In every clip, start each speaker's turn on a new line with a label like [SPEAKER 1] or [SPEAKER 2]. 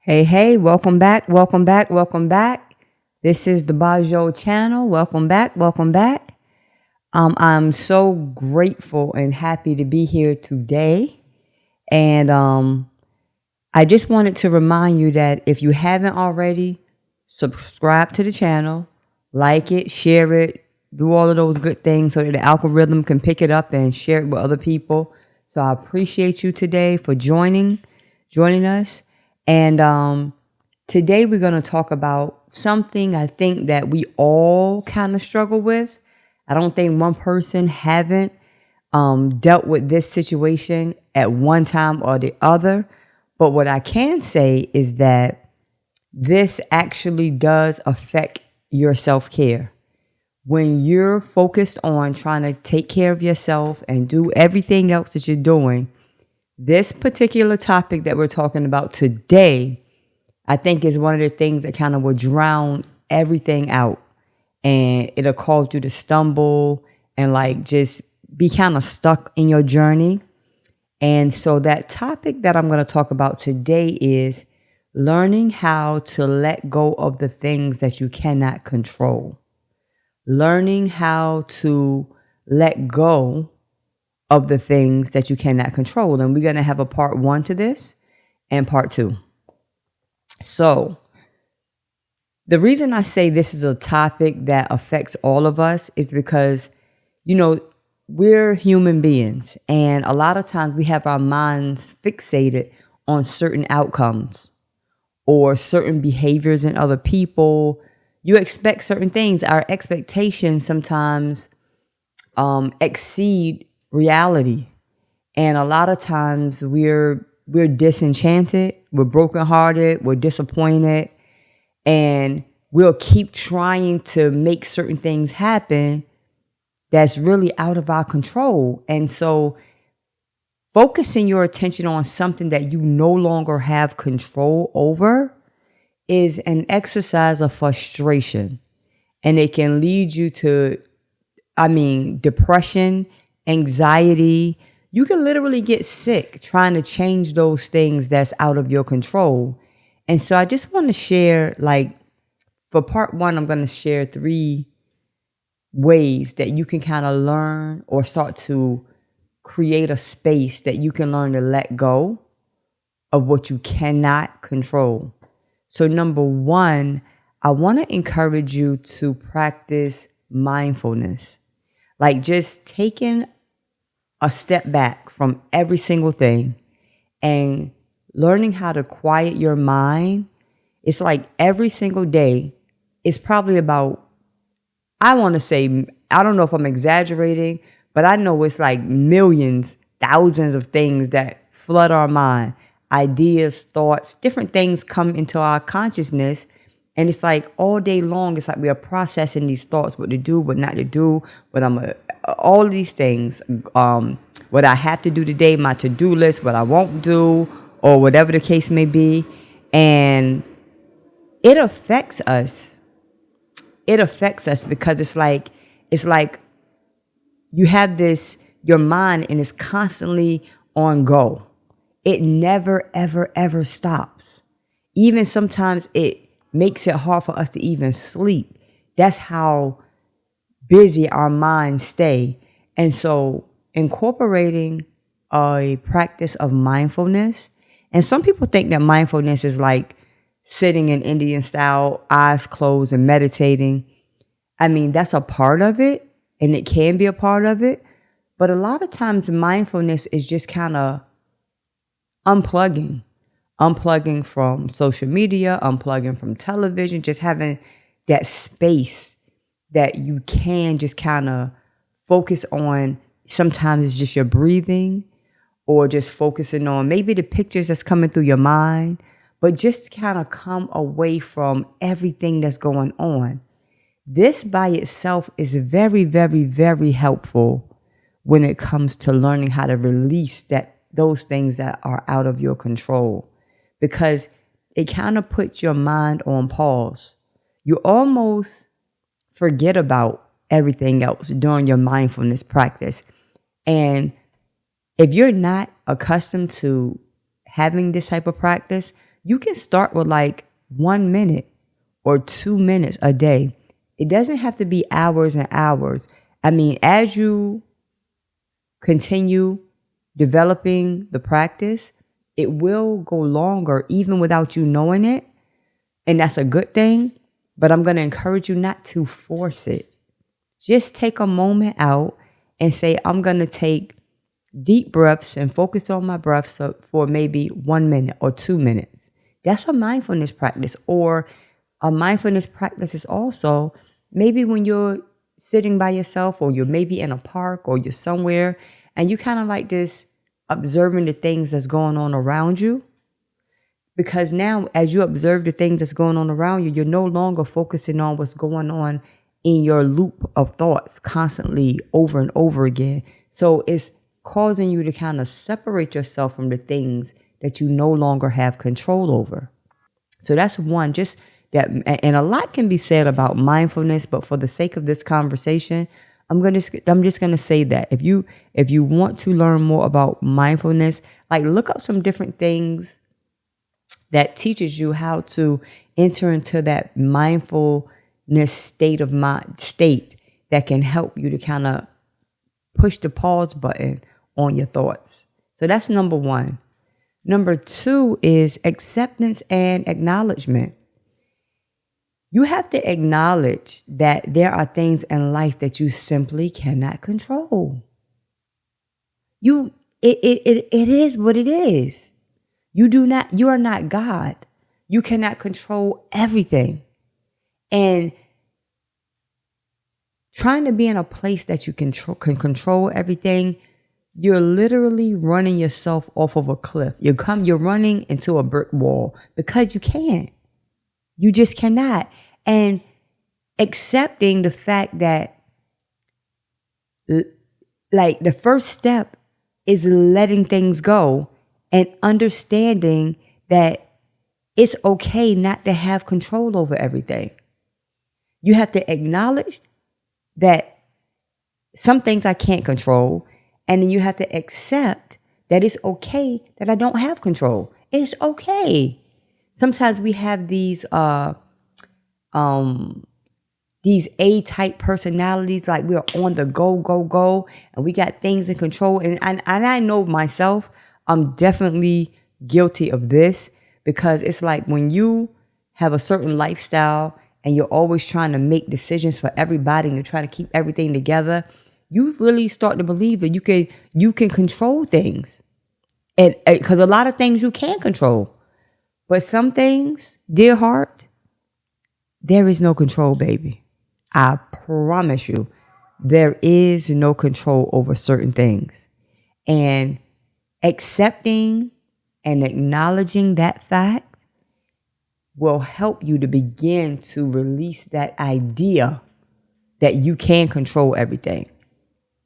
[SPEAKER 1] Hey, welcome back, welcome back, welcome back. This is the Bojoul channel. Welcome back, welcome back. I'm so grateful and happy to be here today. And I just wanted to remind you that if you haven't already, subscribe to the channel, like it, share it, do all of those good things so that the algorithm can pick it up and share it with other people. So I appreciate you today for joining us. And today we're going to talk about something I think that we all kind of struggle with. I don't think one person haven't dealt with this situation at one time or the other. But what I can say is that this actually does affect your self-care. When you're focused on trying to take care of yourself and do everything else that you're doing, this particular topic that we're talking about today, I think is one of the things that kind of will drown everything out. And it'll cause you to stumble and like just be kind of stuck in your journey. And so that topic that I'm going to talk about today is learning how to let go of the things that you cannot control. Learning how to let go of the things that you cannot control. And we're going to have a part 1 to this and part 2. So the reason I say this is a topic that affects all of us is because, we're human beings. And a lot of times we have our minds fixated on certain outcomes or certain behaviors in other people. You expect certain things. Our expectations sometimes exceed reality. And a lot of times we're disenchanted, we're brokenhearted, we're disappointed, and we'll keep trying to make certain things happen that's really out of our control. And so focusing your attention on something that you no longer have control over is an exercise of frustration. And it can lead you to, depression, anxiety. You can literally get sick trying to change those things that's out of your control. And so I just want to share, for part 1, I'm going to share 3 ways that you can kind of learn or start to create a space that you can learn to let go of what you cannot control. So number 1, I want to encourage you to practice mindfulness. Like just taking a step back from every single thing and learning how to quiet your mind. It's like every single day, it's probably about, I want to say, I don't know if I'm exaggerating, but I know it's like millions, thousands of things that flood our mind. Ideas, thoughts, different things come into our consciousness. And it's like all day long, it's like we are processing these thoughts, what to do, what not to do, all these things, what I have to do today, my to-do list, what I won't do, or whatever the case may be. And it affects us. It affects us because it's like you have your mind and it's constantly on go. It never, ever, ever stops. Even sometimes it makes it hard for us to even sleep. That's how busy our minds stay. And so incorporating a practice of mindfulness, and some people think that mindfulness is like sitting in Indian style, eyes closed and meditating. That's a part of it, and it can be a part of it. But a lot of times mindfulness is just kind of unplugging from social media, unplugging from television, just having that space that you can just kind of focus on. Sometimes it's just your breathing or just focusing on maybe the pictures that's coming through your mind, but just kind of come away from everything that's going on. This by itself is very, very, very helpful when it comes to learning how to release those things that are out of your control, because it kind of puts your mind on pause. You almost forget about everything else during your mindfulness practice. And if you're not accustomed to having this type of practice, you can start with like 1 minute or 2 minutes a day. It doesn't have to be hours and hours. I mean, as you continue developing the practice, it will go longer even without you knowing it. And that's a good thing. But I'm going to encourage you not to force it. Just take a moment out and say, I'm going to take deep breaths and focus on my breath for maybe 1 minute or 2 minutes. That's a mindfulness practice. Or a mindfulness practice is also maybe when you're sitting by yourself, or you're maybe in a park, or you're somewhere and you kind of like this observing the things that's going on around you. Because now as you observe the things that's going on around you, you're no longer focusing on what's going on in your loop of thoughts constantly over and over again. So it's causing you to kind of separate yourself from the things that you no longer have control over. So that's one, just that. And a lot can be said about mindfulness, but for the sake of this conversation, I'm just gonna say that if you want to learn more about mindfulness, like look up some different things that teaches you how to enter into that mindfulness state of mind, state that can help you to kind of push the pause button on your thoughts. So that's number one. Number two is acceptance and acknowledgement. You have to acknowledge that there are things in life that you simply cannot control. It is what it is. You are not God. You cannot control everything. And trying to be in a place that you can control everything, you're literally running yourself off of a cliff. You're running into a brick wall because you can't. You just cannot. And accepting the fact that, like, the first step is letting things go and understanding that it's okay not to have control over everything. You have to acknowledge that some things I can't control, and then you have to accept that it's okay that I don't have control. It's okay. Sometimes we have these A-type personalities, like we're on the go, and we got things in control. And I know myself, I'm definitely guilty of this, because it's like when you have a certain lifestyle and you're always trying to make decisions for everybody and you're trying to keep everything together, you really start to believe that you can control things. And because a lot of things you can't control. But some things, dear heart, there is no control, baby. I promise you, there is no control over certain things. And accepting and acknowledging that fact will help you to begin to release that idea that you can control everything.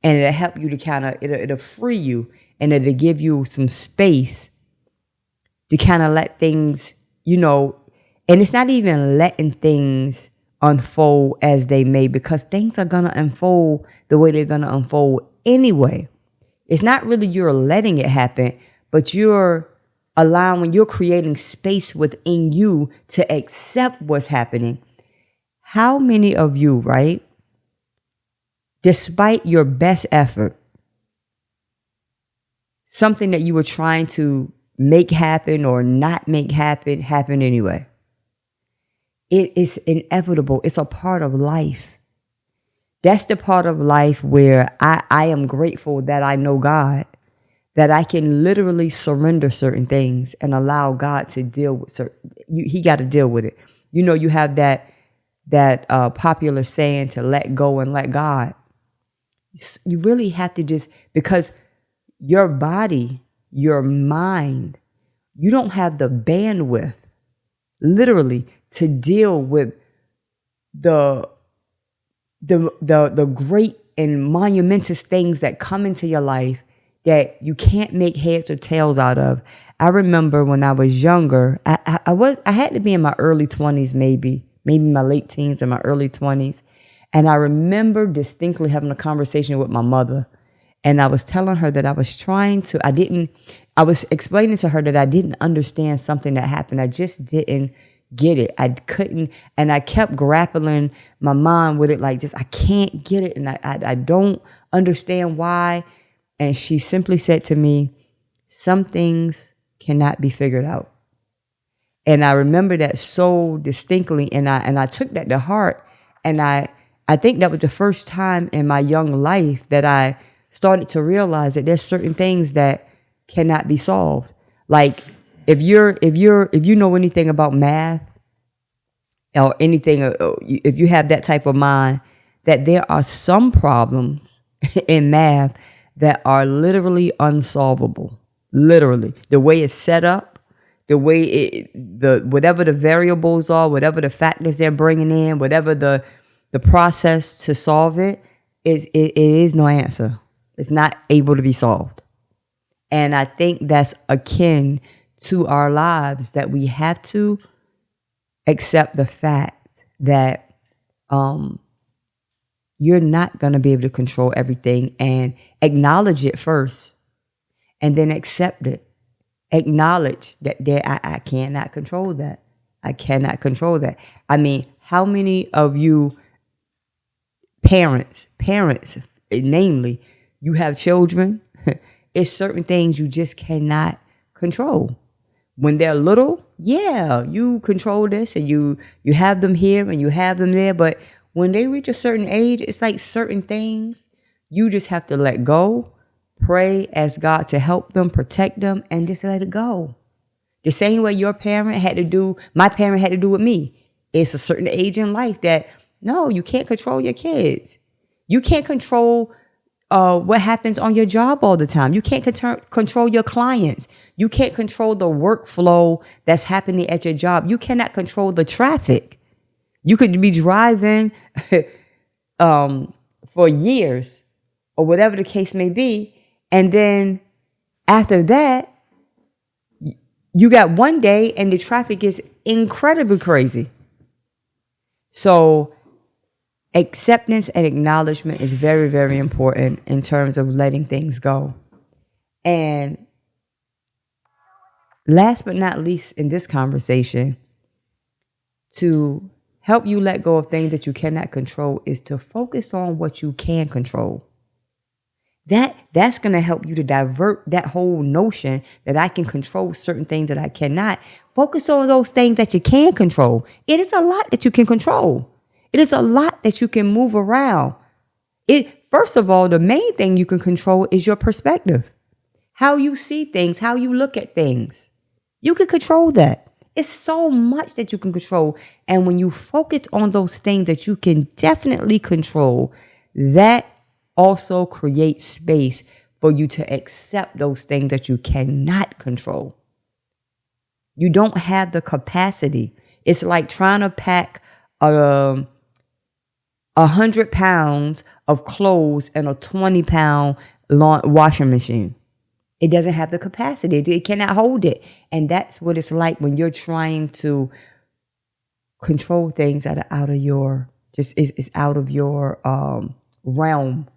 [SPEAKER 1] And it'll help you to it'll free you, and it'll give you some space to kind of let things, and it's not even letting things unfold as they may, because things are going to unfold the way they're going to unfold anyway. It's not really you're letting it happen, but you're creating space within you to accept what's happening. How many of you, right, despite your best effort, something that you were trying to make happen or not make happen anyway? It is inevitable. It's a part of life. That's the part of life where I am grateful that I know God, that I can literally surrender certain things and allow God to deal with he got to deal with it. You have that popular saying to let go and let God. You really have to because your body, your mind, you don't have the bandwidth, literally, to deal with the great and monumentous things that come into your life that you can't make heads or tails out of. I remember when I was younger, I had to be in my early 20s, maybe my late teens or my early 20s. And I remember distinctly having a conversation with my mother. And I was telling her that I was explaining to her that I didn't understand something that happened. I just didn't get it. I couldn't, and I kept grappling my mind with it, like just, I can't get it. And I don't understand why. And she simply said to me, some things cannot be figured out. And I remember that so distinctly. And I took that to heart. And I think that was the first time in my young life that I started to realize that there's certain things that cannot be solved. Like if you know anything about math or anything, if you have that type of mind, that there are some problems in math that are literally unsolvable. Literally, the way it's set up, the way whatever the variables are, whatever the factors they're bringing in, whatever the process to solve it is no answer. It's not able to be solved. And I think that's akin to our lives, that we have to accept the fact that you're not going to be able to control everything, and acknowledge it first and then accept it. Acknowledge that I cannot control that. I cannot control that. I mean, how many of you parents, namely, you have children, it's certain things you just cannot control. When they're little, yeah, you control this and you have them here and you have them there. But when they reach a certain age, it's like certain things you just have to let go, pray, ask God to help them, protect them, and just let it go. The same way my parent had to do with me. It's a certain age in life that, no, you can't control your kids. You can't control what happens on your job all the time. You can't control your clients. You can't control the workflow that's happening at your job. You cannot control the traffic. You could be driving for years or whatever the case may be. And then after that, you got one day and the traffic is incredibly crazy. So acceptance and acknowledgement is very, very important in terms of letting things go. And last but not least in this conversation, to help you let go of things that you cannot control is to focus on what you can control. That's going to help you to divert that whole notion that I can control certain things that I cannot. Focus on those things that you can control. It is a lot that you can control. It is a lot that you can move around. First of all, the main thing you can control is your perspective. How you see things, how you look at things. You can control that. It's so much that you can control. And when you focus on those things that you can definitely control, that also creates space for you to accept those things that you cannot control. You don't have the capacity. It's like trying to pack 100 pounds of clothes in a 20-pound washing machine. It doesn't have the capacity. It cannot hold it. And that's what it's like when you're trying to control things that are out of your, it's out of your realm.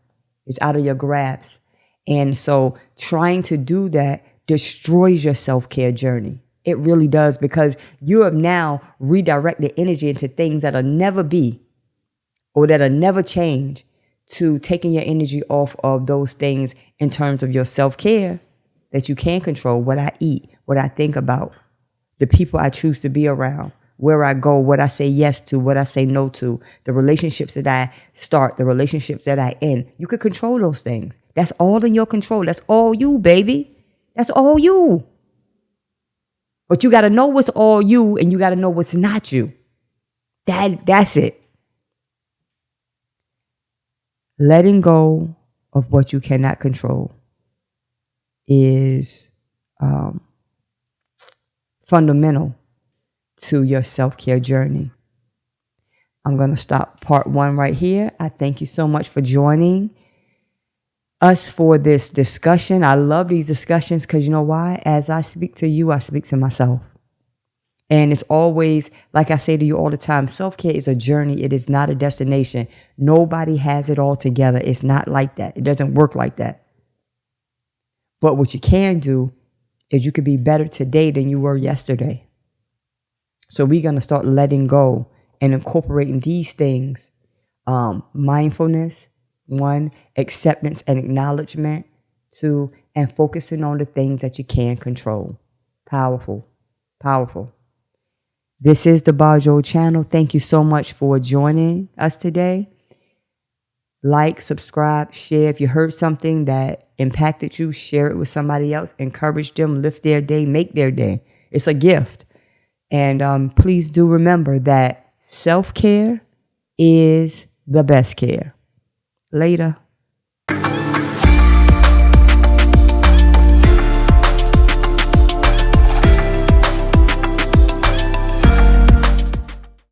[SPEAKER 1] It's out of your grasp. And so trying to do that destroys your self-care journey. It really does, because you have now redirected energy into things that'll never be or that'll never change, to taking your energy off of those things in terms of your self-care that you can control. What I eat, what I think about, the people I choose to be around, where I go, what I say yes to, what I say no to, the relationships that I start, the relationships that I end. You can control those things. That's all in your control. That's all you, baby. That's all you. But you got to know what's all you, and you got to know what's not you. That's it. Letting go of what you cannot control is fundamental to your self-care journey. I'm going to stop part 1 right here. I thank you so much for joining us for this discussion. I love these discussions because you know why? As I speak to you, I speak to myself. And it's always, like I say to you all the time, self-care is a journey. It is not a destination. Nobody has it all together. It's not like that. It doesn't work like that. But what you can do is you could be better today than you were yesterday. So we're going to start letting go and incorporating these things. Mindfulness, 1, acceptance and acknowledgement, 2, and focusing on the things that you can control. Powerful, powerful. This is the Bojoul channel. Thank you so much for joining us today. Like, subscribe, share. If you heard something that impacted you, share it with somebody else. Encourage them, lift their day, make their day. It's a gift. And please do remember that self-care is the best care. Later.